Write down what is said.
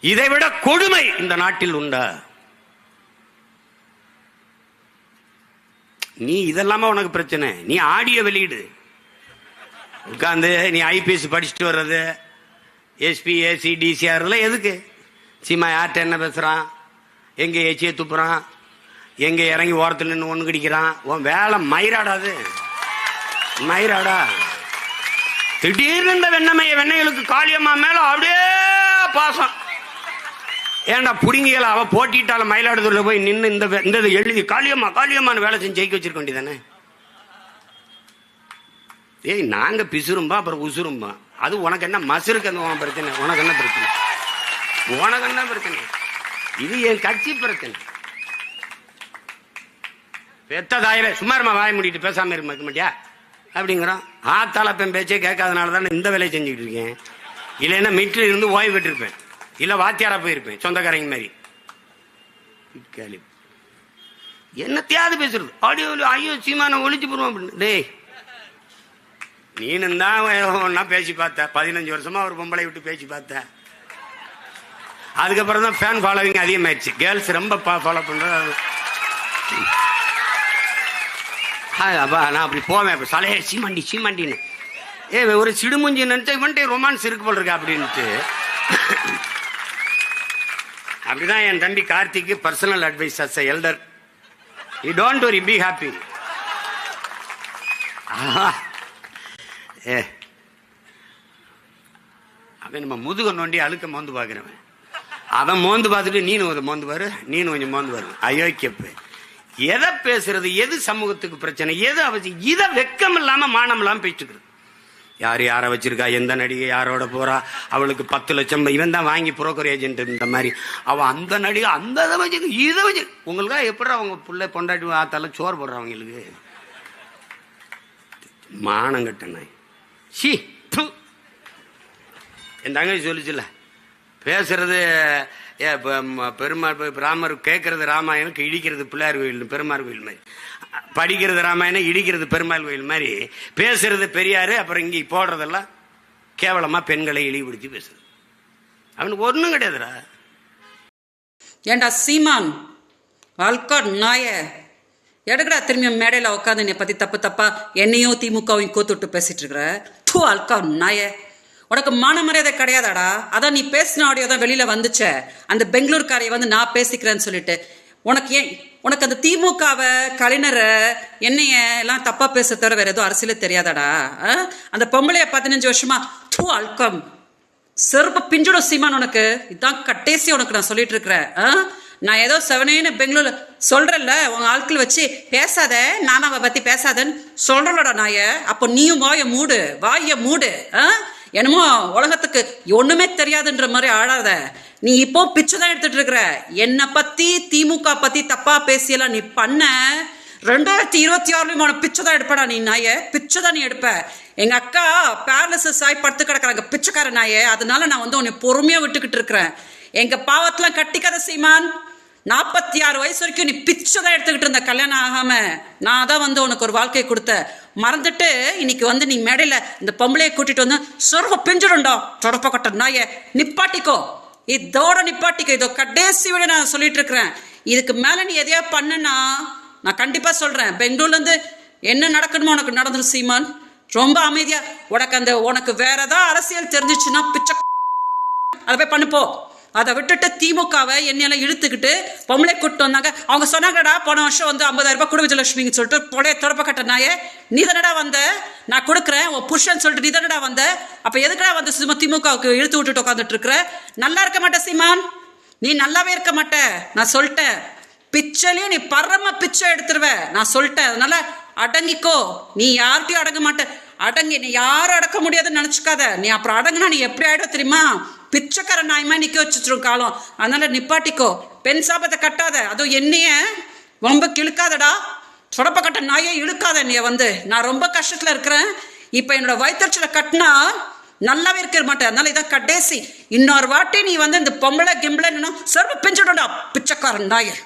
இதைவிட கொடுமை இந்த நாட்டில் உண்டா? நீ இதெல்லாம உனக்கு பிரச்சனை. நீ ஆடியோ வெளியிடு, உட்காந்து நீ ஐபிஎஸ் படிச்சுட்டு வர்றது, எஸ்பி ஏசி டிசிஆர் எதுக்கு? சீமா யார்கிட்ட என்ன பேசுறான், எங்க ஏச்சியை துப்புறான், எங்க இறங்கி ஓரத்தில் நின்று ஒண்ணு கடிக்கிறான். உன் வேலை மயிராடாது, மயிராடா. திடீர்னு இந்த வெண்ணைகளுக்கு காளியம்மா மேல அப்படியே பாசம். ஏன்டா புடுங்கியல அவ போட்டிட்டால மயிலாடுதுறையில போய் நின்று இந்த எழுதி காளியம்மா காளியம்மான்னு வேலை செஞ்சு ஜெயிக்க வச்சிருக்க வேண்டியதானே? ஏய், நாங்க பிசுரும்பா அப்புறம் உசுரும்பா. அது உனக்கு என்ன மசுருக்கு அந்த பிரச்சனை? உனக்கு என்ன பிரச்சனை? உனக்கு என்ன பிரச்சனை? இது என் கட்சி பிரச்சனை. பெத்த தாயில சும்மாருமா வாய் முடிட்டு பேசாம இருக்க மாட்டியா அப்படிங்கிறோம். ஆத்தால பெண் பேச்சே கேட்காதனால தானே இந்த வேலையை செஞ்சுக்கிட்டு இருக்கேன். இல்லைன்னா மீட்டர் இருந்து ஓய்வு பெற்றிருப்பேன், இல்ல வாத்தியாரா போயிருப்பேன் சொந்தக்காரங்க மாதிரி. என்னத்தையாவது பேசுறது ஆடியோ, ஐயோ சீமான ஒழிச்சு போடுவோம் அப்படின்னு. டேய், நீனும் தான் ஒன்னா பேசி பார்த்த. 15 வருஷமா ஒரு பொம்பளை விட்டு பேசி பார்த்த. அதுக்கப்புறம் தான் ஃபேன் ஃபாலோவிங் அதிகமாயிடுச்சு. கேர்ள்ஸ் ரொம்ப ஃபாலோ பண்றது. அப்பா நான் அப்படி போவேன், சலையே சீமாண்டி சீமாண்டின்னு. ஒரு சிடுமுஞ்சி நினைச்சா இவன்ட்டு ரொமான்ஸ் இருக்கு போல் இருக்கா அப்படின்ட்டு. அப்படிதான் என் தம்பி கார்த்திக்கு personal advice as elder. You don't worry, be happy. அவன் நம்ம முதுக நோண்டி அழுக்க மோந்து பார்க்கிறவன். அவன் மோந்து பார்த்துட்டு நீனு ஒரு மோந்து பாரு, நீனு கொஞ்சம் மோந்து பாரு. அயோக்கியப்பு. எதை பேசுறது, எது சமூகத்துக்கு பிரச்சனை, எது அவசியம், இதை வெக்கம் இல்லாம மானம் இல்லாம பேசிக்கிறது. யார் யாரை வச்சிருக்கா, எந்த நடிகை யாரோட போறா, அவளுக்கு 10 லட்சம் இவன் தான் வாங்கி புரோக்கர் ஏஜென்ட் இந்த மாதிரி. அவ அந்த நடிகை அந்த இதை வச்சு இதை வச்சு உங்களுக்கா எப்படி அவங்க பிள்ளை பொண்டாட்டி ஆத்தால சோறு போடுறவங்களுக்கு மானம் கட்ட நாய். சி என் தங்கச்சி சொல்லிச்சுல, பேசுறது பெருமாள் ராமர், கேட்கறது ராமாயணம், இடிக்கிறது பிள்ளையார் கோயில் பெருமாள் கோயில் மாதிரி, படிக்கிறது ராமாயணம், இடிக்கிறது பெருமாள் கோயில் மாதிரி, பேசுறது பெரியாரு, அப்புறம் இங்கே போடுறதெல்லாம் கேவலமா பெண்களை இழிவுபடுத்தி பேசுறது. அவனுக்கு ஒன்றும் கிடையாதுடா. ஏண்டா சீமான் அல்காட் நாய, எடுக்கடா திரும்பி மேடையில் உட்காந்து என்னை பத்தி தப்பு தப்பா என்னையும் திமுகவையும் கோத்துட்டு பேசிட்டு இருக்கிற. தூ அல்காட் நாய, உனக்கு மான மரியாதை கிடையாதாடா? அதான் நீ பேசின ஆடியோ தான் வெளியில வந்துச்ச, அந்த பெங்களூர்காரையை வந்து நான் பேசிக்கிறேன்னு சொல்லிட்டு. உனக்கு அந்த திமுகவை, கலைஞரை, என்னைய எல்லாம் தப்பா பேச தவிர வேற எதுவும் அரசியலே தெரியாதாடா? அந்த பொம்பளைய 15 வருஷமா தூ அல்கம் செருப்பு பிஞ்சுடும் சீமான். உனக்கு இதான் கட்டேசி உனக்கு நான் சொல்லிட்டு இருக்கிறேன். நான் ஏதோ 7 பெங்களூர்ல சொல்றேன்ல, உங்க ஆட்கள் வச்சு பேசாத, நானும் அவ பத்தி பேசாதன்னு சொல்றலோட நாய. அப்போ நீயும் வாய மூடு. என்னமோ உலகத்துக்கு ஒண்ணுமே தெரியாதுன்ற மாதிரி ஆடாத. நீ இப்போ பிச்சை தான் எடுத்துட்டு இருக்கிற. என்னை பத்தி திமுக பத்தி தப்பா பேசியெல்லாம் நீ பண்ண 2026 பிச்சை தான் எடுப்படா நீ நாய, பிச்சை தான் நீ எடுப்ப. எங்க அக்கா பேரலிசிஸ் ஆகி படுத்து கிடக்குறாங்க பிச்சைக்கார நாய. அதனால நான் வந்து உன்னை பொறுமையா விட்டுக்கிட்டு இருக்கிறேன். எங்க பாவத்தெல்லாம் கட்டிக்காத சீமான். 46 வயசு வரைக்கும் நீ பிச்சை தான் எடுத்துக்கிட்டு இருந்த, கல்யாணம் ஆகாம. நான் தான் வந்து உனக்கு ஒரு வாழ்க்கையை கொடுத்த மறந்துட்டு இன்னைக்கு வந்து நீ மேடையில இந்த பொம்பளையை கூட்டிட்டு வந்து சொர்வ பிஞ்சிடும்டா தொடப்ப கட்ட நாய. நிப்பாட்டிக்கோ, இதோட நிப்பாட்டிக்கோ. இதோ கடைசி விட நான் சொல்லிட்டு இருக்கிறேன். இதுக்கு மேல நீ எதையா பண்ணனா நான் கண்டிப்பா சொல்றேன், பெங்களூர்ல இருந்து என்ன நடக்கணுமோ உனக்கு நடந்துடும் சீமான். ரொம்ப அமைதியா உனக்கு வேற ஏதாவது அரசியல் தெரிஞ்சிச்சுன்னா பிச்சை அதை போய் பண்ணுப்போ. அதை விட்டுட்டு திமுகவை என்னையெல்லாம் இழுத்துக்கிட்டு பொம்பளை கூட்டு வந்தாங்க. அவங்க சொன்னாங்கடா போன வருஷம் வந்து 50,000 ரூபாய் குடும்ப விஜயலட்சுமின்னு சொல்லிட்டு பொழைய தொடப்ப கட்ட நாயே, நீ தானடா வந்த, நான் கொடுக்குறேன் உன் புருஷன் சொல்லிட்டு நீ தானடா வந்த. அப்ப எதுக்கடா வந்து சும்மா திமுகவுக்கு இழுத்து விட்டுட்டு உட்காந்துட்டு இருக்கிற? நல்லா இருக்க மாட்டே சீமான், நீ நல்லாவே இருக்க மாட்ட. நான் சொல்லிட்டேன், பிச்சையிலையும் நீ பரம பிச்சை எடுத்துருவ. நான் சொல்லிட்டேன், அதனால அடங்கிக்கோ. நீ யார்கிட்டயும் அடங்க மாட்ட. அடங்கி நீ யாரும் அடக்க முடியாதுன்னு நினைச்சுக்காத. நீ அப்புறம் அடங்குனா நீ எப்படி ஆயிடும் தெரியுமா? பிச்சைக்கார நாயமா நிக்க வச்சுரும் காலம். அதனால நிப்பாட்டிக்கோ. பெண் சாபத்தை கட்டாத, அதுவும் என்னைய ரொம்ப கிழுக்காதடா. சொடப்ப கட்ட நாயே இழுக்காத. நீ வந்து நான் ரொம்ப கஷ்டத்துல இருக்கிறேன். இப்ப என்னோட வயிற்றுல கட்டினா நல்லாவே இருக்க மாட்டேன். அதனால இதான் கடைசி. இன்னொரு வாட்டி நீ வந்து இந்த பொம்பளை கிம்பளை சொற்ப பிஞ்சிடும்டா பிச்சைக்காரன் நாயே.